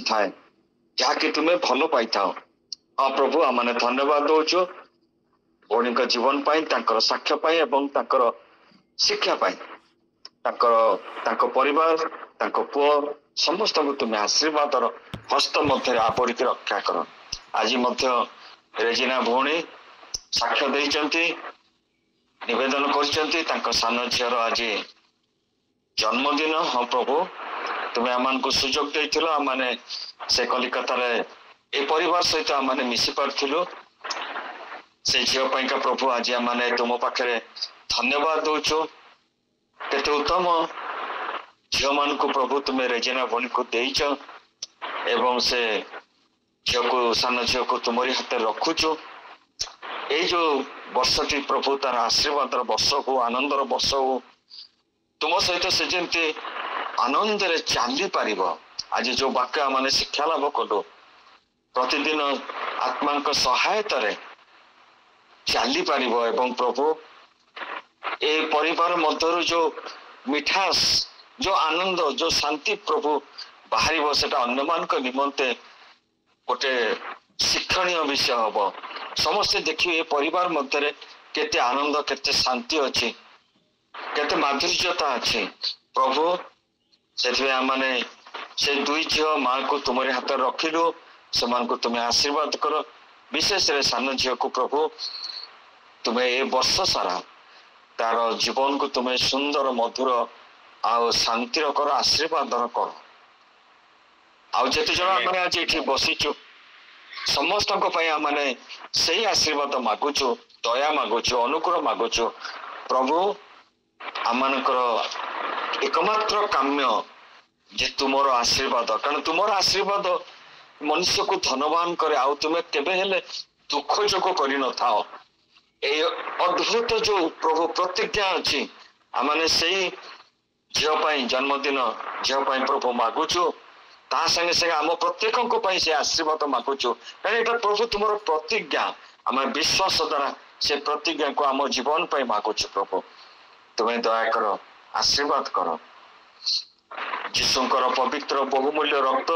थाए जहाँकि तुम्हें भल पाई था। हाँ प्रभु आम धन्यवाद दौचु भौणी जीवन पाई साक्ष्य पाई एवं शिक्षा पाई परिवार पुओ समस्त को तुम्हें आशीर्वाद हस्त मध्य आवरिक रक्षा कर। आज रेजिना भौणी साक्ष्य देइचंती निवेदन कर सान झीर आज जन्मदिन। हाँ प्रभु तुम्हें आम को सुजोग देइथिलो आमाने से कलिकता ए परिवार सहित आम मिसी पार्थिलु से झील का प्रभु आज आम तुम पाखे धन्यवाद दौचु केते उत्तम झील मान को प्रभु तुम्हें रेजिना भौणी को देइच एवं से झील को सान झील को तुम्हारी हाथ रखुचु ये जो वर्षटी प्रभु तार आशीर्वाद वर्ष हो आनंदर वर्ष हो तुम सहित से जमी आनंद रे चली पार। आज जो वाक्य मैंने शिक्षा लाभ कलु प्रतिदिन आत्मा सहायता रे चली पार एवं प्रभु ए परिवार मध्य जो मिठास जो आनंद जो शांति प्रभु बाहर से अन्य मान निमंते गोटे शिक्षणीय विषय हम समस्ते देखिए ये परिवार मध्य केते आनंद केते शांति अच्छी केते माधुर्यता अच्छी प्रभु से मैंने से दुई झील माँ को तुम्हारे हाथ रखिलु से को तुम्हें आशीर्वाद कर विशेष रे सान झील को प्रभु तुम्हें ए वर्ष सारा तार जीवन को तुम्हें सुंदर मधुर आ शांतिर कर आशीर्वाद कर आते जन आज ये बसीचु समस्त मैंने से आशीर्वाद मागुचु दया मागुचु अनुग्रह मागुचु प्रभु आमकर एकमात्र काम्य जे तुमर आशीर्वाद कारण तुमर आशीर्वाद मनुष्य को धनवान करे आउ तुम्हें केबे हेले दुख जोग कर न था ए अद्भुत जो प्रभु प्रतिज्ञा अच्छी आमने से झील जन्मदिन झील प्रभु मागुचु ता संगे संगे आम प्रत्येक से आशीर्वाद मागुचु कारण प्रभु तुम प्रतिज्ञा आम विश्वास द्वारा से प्रतिज्ञा को आम जीवन पर मागुचु प्रभु तुम्हें दया कर आशीर्वाद कर जीशुकर पवित्र बहुमूल्य रक्त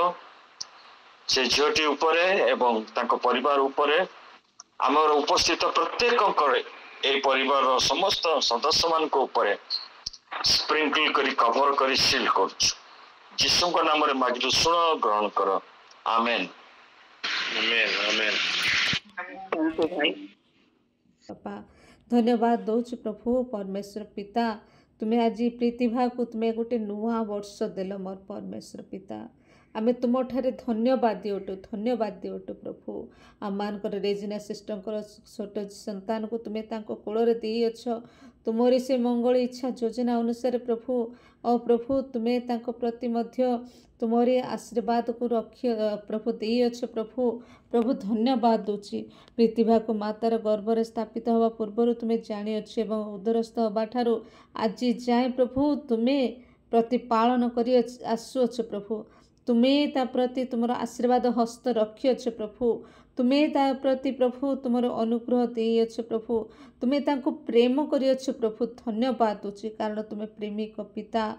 से झीलटी उपरे एवं तांको परिवार उपरे आमर उपस्थित प्रत्येक ए परिवार समस्त सदस्य मान को उपरे स्प्रिंकल करी कवर करी सील कर जीशु को नाम रे मागिलु सुन ग्रहण कर आमेन आमेन आमेन। बापा धन्यवाद दौच प्रभु परमेश्वर पिता तुम्हें आज प्रतिभा को तुम्हें गोटे नुआ वर्ष देल मोर परमेश्वर पिता आमे तुम ठारे धन्यवाद दियोटु प्रभु आम मानकर रेजिना सिस्टर छोट संतान को तुम्हें तांको कोଳରେ देइअछ तुमरी से मंगल इच्छा योजना अनुसार प्रभु और प्रभु तुम्हें तांको प्रति मध्य तुमरी आशीर्वाद को रखी प्रभु देइअछ प्रभु प्रभु धन्यवाद दूची प्रतिभा को मातार गर्भरे स्थापित हवा पूर्वर तुम्हें जानिअछ एवं उदरस्थ हवा ठारू आज जाए प्रभु तुम्हें प्रतिपालन करि आसुअछ प्रभु तुम्हें ता प्रति तुम आशीर्वाद हस्त रखिअछ प्रभु तुम्हें ता प्रति प्रभु तुम अनुग्रह देइअछ प्रभु तुम्हें तांको प्रेम करिअछ प्रभु धन्यवाद दूची कारण तुम्हें प्रेमिक पिता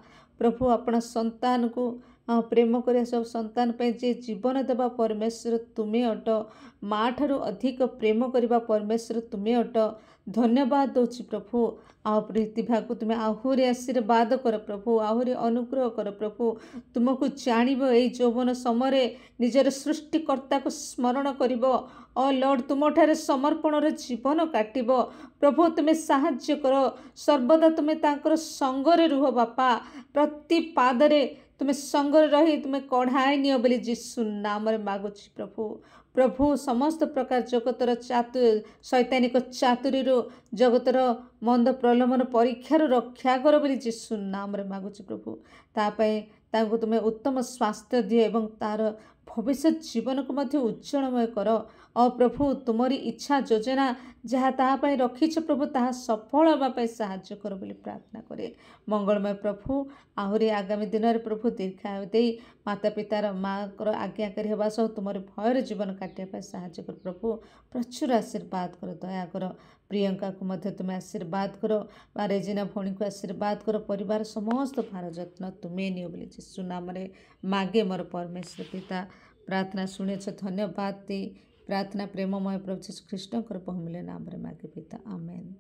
प्रभु अपना संतान को प्रेम कर सब संतान पे जे जीवन देवा परमेश्वर तुम्हें अट माँ ठारू अधिक प्रेम करवा परमेश्वर तुम्हें अट धन्यवाद दूची प्रभु आ प्रतिभा को तुम्हें आहुरी आशीर्वाद कर प्रभु आहुरी अनुग्रह कर प्रभु तुमको जानिब ए यौवन समय निजर सृष्टिकर्ता को स्मरण करिब ओ लॉर्ड तुम ठारे समर्पण रे जीवन काटिब प्रभु तुम्हें साहाय्य कर सर्वदा तुम्हें तांकर संगरे रुह बापा प्रति पादरे तुम्हें संगरे रही तुम्हें कढ़ाई नियो बोली जीशु नाम रे मागुछि प्रभु प्रभु समस्त प्रकार जगतर शैतानिक चातुरी जगतर मंद प्रलोभन परीक्षार रक्षा कर बोली जीशु नाम रे मागुछि प्रभु तापाई तांको तुम्हें उत्तम स्वास्थ्य दिए एवं तार भविष्य जीवन को मध्य उज्जवलमय कर और प्रभु तुमरी इच्छा योजना जहाँ ताहा रखीच प्रभु ताहा सफल होगापी साहाय्य कर बोली प्रार्थना करे। मंगलमय प्रभु आहरी आगामी दिन में प्रभु दीर्घायु दे माता पितार माँ आज्ञाकारी होगा सह तुम भयर जीवन काटिया साहाय्य कर प्रभु प्रचुर आशीर्वाद कर दया कर। प्रियंका को मध्य तुम आशीर्वाद कर रेजिना भौणी को आशीर्वाद कर परिवार समस्त भार जत्न तुम्हें नियो बोली यीशु नाम रे मागे मोर परमेश्वर पिता प्रार्थना शुणे धन्यवाद दे प्रार्थना प्रेममय प्रभु यीशु ख्रीष्ट बहुमूल्य नाम रे मागे पिता आमेन।